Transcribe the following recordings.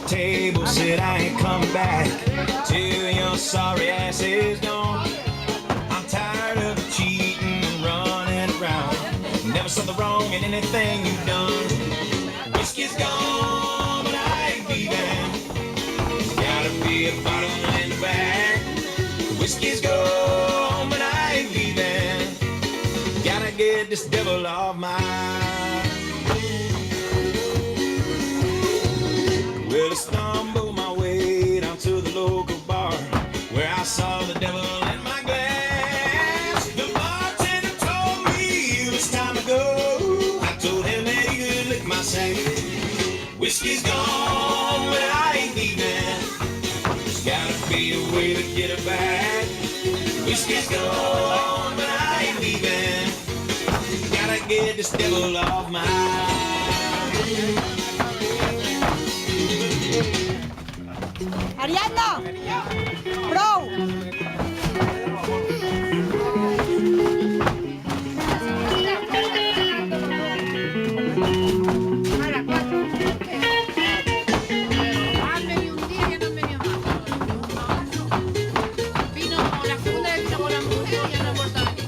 table, said I ain't coming back till your sorry ass is gone. I'm tired of cheating and running around. Never saw the wrong in anything you've done. Whiskey's gone, but I ain't leaving. Gotta be a bottle in the back. Whiskey's gone, but I ain't leaving. Gotta get this devil off my. Well, I stumbled my way down to the local bar where I saw the devil in my glass. The bartender told me it was time to go. I told him that he could lick my sack. Whiskey's gone, but I ain't leaving. There's gotta be a way to get it back. Whiskey's gone, but I ain't leaving. Gotta get this devil off my. Ariadna! Prou! Han venido un día y ya no han venido más. Vino la segunda vez, vino con la mujer y ya no ha vuelto a venir.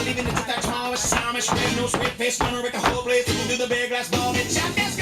Leaving it to that small Amish, red nose, red face, gonna wreck the whole place. Through the big glass ball, and shot that